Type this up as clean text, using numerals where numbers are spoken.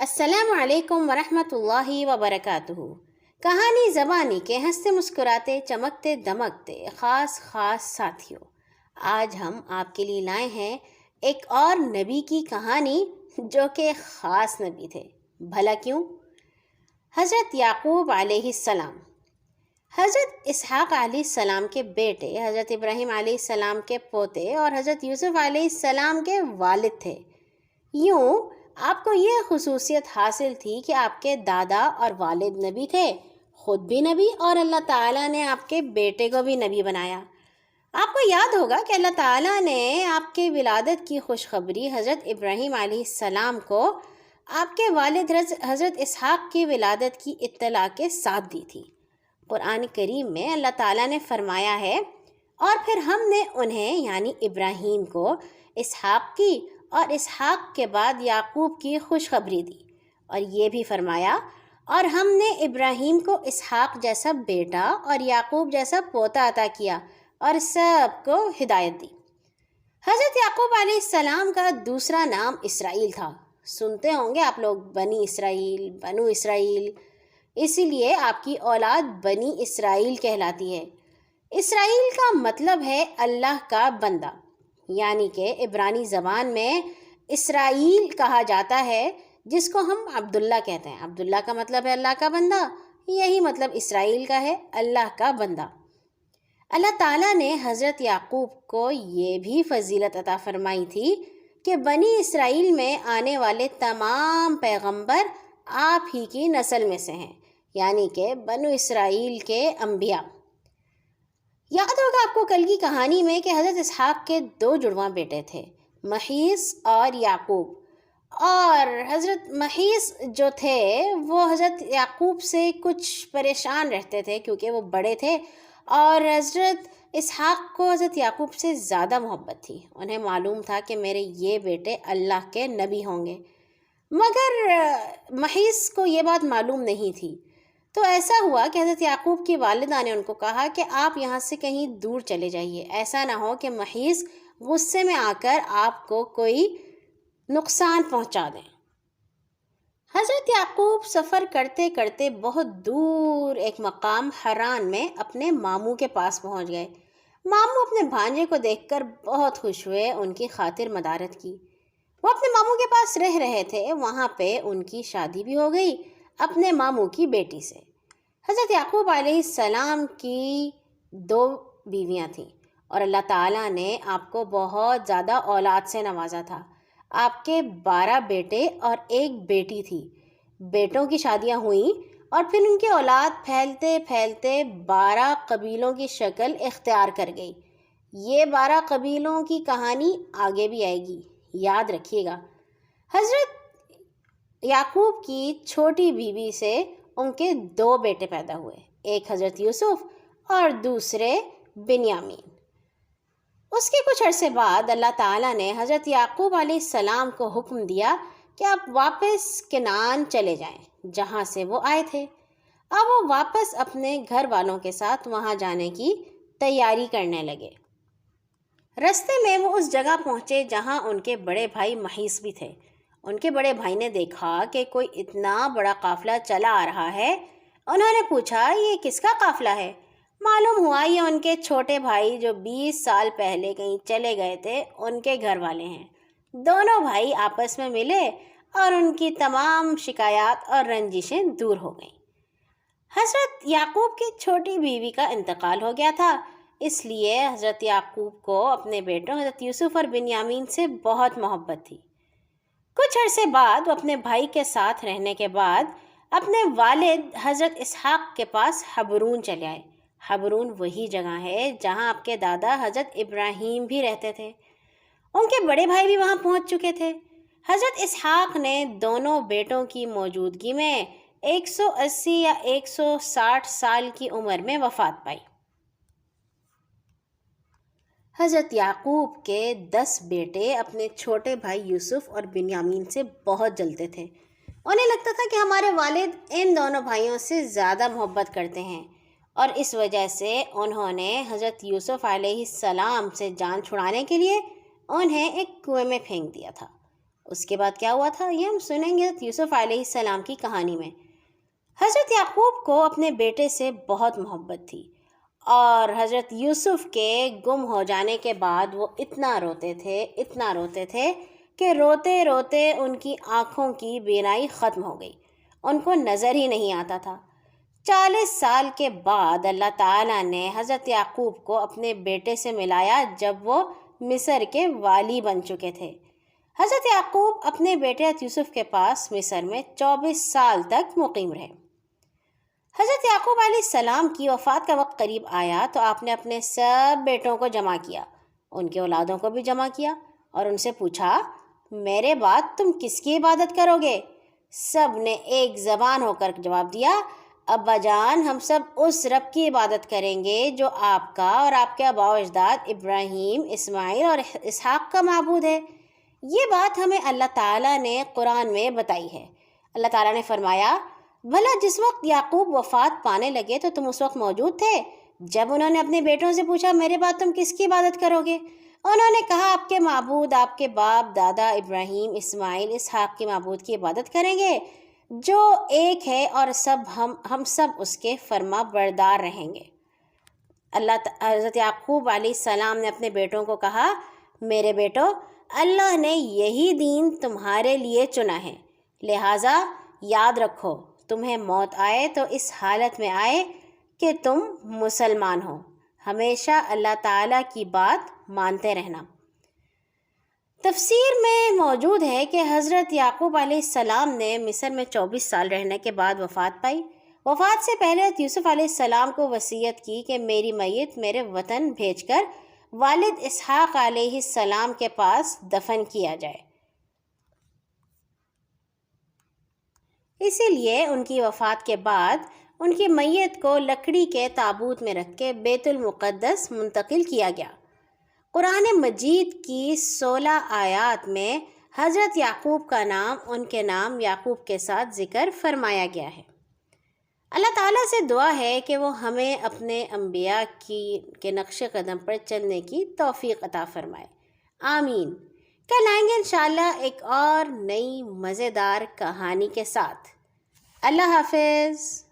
السلام علیکم ورحمۃ اللہ وبرکاتہ۔ کہانی زبانی کے ہنستے مسکراتے چمکتے دمکتے خاص ساتھیوں، آج ہم آپ کے لیے لائے ہیں ایک اور نبی کی کہانی جو کہ خاص نبی تھے۔ بھلا کیوں؟ حضرت یعقوب علیہ السلام حضرت اسحاق علیہ السلام کے بیٹے، حضرت ابراہیم علیہ السلام کے پوتے اور حضرت یوسف علیہ السلام کے والد تھے۔ یوں آپ کو یہ خصوصیت حاصل تھی کہ آپ کے دادا اور والد نبی تھے، خود بھی نبی، اور اللہ تعالیٰ نے آپ کے بیٹے کو بھی نبی بنایا۔ آپ کو یاد ہوگا کہ اللہ تعالیٰ نے آپ کے ولادت کی خوشخبری حضرت ابراہیم علیہ السلام کو آپ کے والد حضرت اسحاق کی ولادت کی اطلاع کے ساتھ دی تھی۔ قرآن کریم میں اللہ تعالیٰ نے فرمایا ہے، اور پھر ہم نے انہیں یعنی ابراہیم کو اسحاق کی اور اسحاق کے بعد یعقوب کی خوشخبری دی، اور یہ بھی فرمایا، اور ہم نے ابراہیم کو اسحاق جیسا بیٹا اور یعقوب جیسا پوتا عطا کیا اور سب کو ہدایت دی۔ حضرت یعقوب علیہ السلام کا دوسرا نام اسرائیل تھا۔ سنتے ہوں گے آپ لوگ بنی اسرائیل، بنو اسرائیل، اسی لیے آپ کی اولاد بنی اسرائیل کہلاتی ہے۔ اسرائیل کا مطلب ہے اللہ کا بندہ، یعنی کہ عبرانی زبان میں اسرائیل کہا جاتا ہے جس کو ہم عبداللہ کہتے ہیں۔ عبداللہ کا مطلب ہے اللہ کا بندہ، یہی مطلب اسرائیل کا ہے، اللہ کا بندہ۔ اللہ تعالیٰ نے حضرت یعقوب کو یہ بھی فضیلت عطا فرمائی تھی کہ بنی اسرائیل میں آنے والے تمام پیغمبر آپ ہی کی نسل میں سے ہیں، یعنی کہ بنو اسرائیل کے انبیاء۔ یاد ہوگا آپ کو کل کی کہانی میں کہ حضرت اسحاق کے 2 جڑواں بیٹے تھے، محیص اور یعقوب، اور حضرت محیص جو تھے وہ حضرت یعقوب سے کچھ پریشان رہتے تھے کیونکہ وہ بڑے تھے، اور حضرت اسحاق کو حضرت یعقوب سے زیادہ محبت تھی۔ انہیں معلوم تھا کہ میرے یہ بیٹے اللہ کے نبی ہوں گے، مگر محیص کو یہ بات معلوم نہیں تھی۔ تو ایسا ہوا کہ حضرت یعقوب کی والدہ نے ان کو کہا کہ آپ یہاں سے کہیں دور چلے جائیے، ایسا نہ ہو کہ محیص غصے میں آ کر آپ کو کوئی نقصان پہنچا دیں۔ حضرت یعقوب سفر کرتے کرتے بہت دور ایک مقام حران میں اپنے ماموں کے پاس پہنچ گئے۔ ماموں اپنے بھانجے کو دیکھ کر بہت خوش ہوئے، ان کی خاطر مدارت کی۔ وہ اپنے ماموں کے پاس رہ رہے تھے، وہاں پہ ان کی شادی بھی ہو گئی اپنے ماموں کی بیٹی سے۔ حضرت یعقوب علیہ السلام کی 2 بیویاں تھیں، اور اللہ تعالیٰ نے آپ کو بہت زیادہ اولاد سے نوازا تھا۔ آپ کے 12 بیٹے اور 1 بیٹی تھی۔ بیٹوں کی شادیاں ہوئیں اور پھر ان کی اولاد پھیلتے پھیلتے 12 قبیلوں کی شکل اختیار کر گئی۔ یہ 12 قبیلوں کی کہانی آگے بھی آئے گی، یاد رکھیے گا۔ حضرت یعقوب کی چھوٹی بیوی سے ان کے 2 بیٹے پیدا ہوئے، ایک حضرت یوسف اور دوسرے بنیامین۔ اس کے کچھ عرصے بعد اللہ تعالیٰ نے حضرت یعقوب علیہ السلام کو حکم دیا کہ آپ واپس کنعان چلے جائیں جہاں سے وہ آئے تھے۔ اب وہ واپس اپنے گھر والوں کے ساتھ وہاں جانے کی تیاری کرنے لگے۔ رستے میں وہ اس جگہ پہنچے جہاں ان کے بڑے بھائی محیص بھی تھے۔ ان کے بڑے بھائی نے دیکھا کہ کوئی اتنا بڑا قافلہ چلا آ رہا ہے۔ انہوں نے پوچھا، یہ کس کا قافلہ ہے؟ معلوم ہوا یہ ان کے چھوٹے بھائی جو 20 سال پہلے کہیں چلے گئے تھے ان کے گھر والے ہیں۔ دونوں بھائی آپس میں ملے اور ان کی تمام شکایات اور رنجشیں دور ہو گئیں۔ حضرت یعقوب کی چھوٹی بیوی کا انتقال ہو گیا تھا، اس لیے حضرت یعقوب کو اپنے بیٹوں حضرت یوسف اور بنیامین سے بہت محبت تھی۔ کچھ عرصے بعد وہ اپنے بھائی کے ساتھ رہنے کے بعد اپنے والد حضرت اسحاق کے پاس حبرون چلے آئے۔ حبرون وہی جگہ ہے جہاں آپ کے دادا حضرت ابراہیم بھی رہتے تھے۔ ان کے بڑے بھائی بھی وہاں پہنچ چکے تھے۔ حضرت اسحاق نے دونوں بیٹوں کی موجودگی میں 180 یا 160 سال کی عمر میں وفات پائی۔ حضرت یعقوب کے 10 بیٹے اپنے چھوٹے بھائی یوسف اور بنیامین سے بہت جلتے تھے۔ انہیں لگتا تھا کہ ہمارے والد ان دونوں بھائیوں سے زیادہ محبت کرتے ہیں، اور اس وجہ سے انہوں نے حضرت یوسف علیہ السلام سے جان چھڑانے کے لیے انہیں ایک کنویں میں پھینک دیا تھا۔ اس کے بعد کیا ہوا تھا یہ ہم سنیں گے حضرت یوسف علیہ السلام کی کہانی میں۔ حضرت یعقوب کو اپنے بیٹے سے بہت محبت تھی، اور حضرت یوسف کے گم ہو جانے کے بعد وہ اتنا روتے تھے کہ روتے روتے ان کی آنکھوں کی بینائی ختم ہو گئی، ان کو نظر ہی نہیں آتا تھا۔ 40 سال کے بعد اللہ تعالیٰ نے حضرت یعقوب کو اپنے بیٹے سے ملایا جب وہ مصر کے والی بن چکے تھے۔ حضرت یعقوب اپنے بیٹے حضرت یوسف کے پاس مصر میں 24 سال تک مقیم رہے۔ حضرت یعقوب علیہ السلام کی وفات کا وقت قریب آیا تو آپ نے اپنے سب بیٹوں کو جمع کیا، ان کے اولادوں کو بھی جمع کیا اور ان سے پوچھا، میرے بعد تم کس کی عبادت کرو گے؟ سب نے ایک زبان ہو کر جواب دیا، ابا جان ہم سب اس رب کی عبادت کریں گے جو آپ کا اور آپ کے آباء و اجداد ابراہیم، اسماعیل اور اسحاق کا معبود ہے۔ یہ بات ہمیں اللہ تعالیٰ نے قرآن میں بتائی ہے۔ اللہ تعالیٰ نے فرمایا، بھلا جس وقت یعقوب وفات پانے لگے تو تم اس وقت موجود تھے جب انہوں نے اپنے بیٹوں سے پوچھا، میرے بعد تم کس کی عبادت کرو گے؟ انہوں نے کہا، آپ کے معبود، آپ کے باپ دادا ابراہیم، اسماعیل، اسحاق کے معبود کی عبادت کریں گے جو ایک ہے، اور ہم سب اس کے فرما بردار رہیں گے۔ حضرت یعقوب علیہ السلام نے اپنے بیٹوں کو کہا، میرے بیٹو، اللہ نے یہی دین تمہارے لیے چنا ہے، لہٰذا یاد رکھو تمہیں موت آئے تو اس حالت میں آئے کہ تم مسلمان ہو، ہمیشہ اللہ تعالیٰ کی بات مانتے رہنا۔ تفسیر میں موجود ہے کہ حضرت یعقوب علیہ السلام نے مصر میں 24 سال رہنے کے بعد وفات پائی۔ وفات سے پہلے حضرت یوسف علیہ السلام کو وصیت کی کہ میری میت میرے وطن بھیج کر والد اسحاق علیہ السلام کے پاس دفن کیا جائے۔ اسی لیے ان کی وفات کے بعد ان کی میت کو لکڑی کے تابوت میں رکھ کے بیت المقدس منتقل کیا گیا۔ قرآن مجید کی 16 آیات میں حضرت یعقوب کا نام ان کے نام یعقوب کے ساتھ ذکر فرمایا گیا ہے۔ اللہ تعالیٰ سے دعا ہے کہ وہ ہمیں اپنے انبیاء کے نقش قدم پر چلنے کی توفیق عطا فرمائے، آمین۔ کل آئیں گے انشاءاللہ ایک اور نئی مزیدار کہانی کے ساتھ۔ اللہ حافظ۔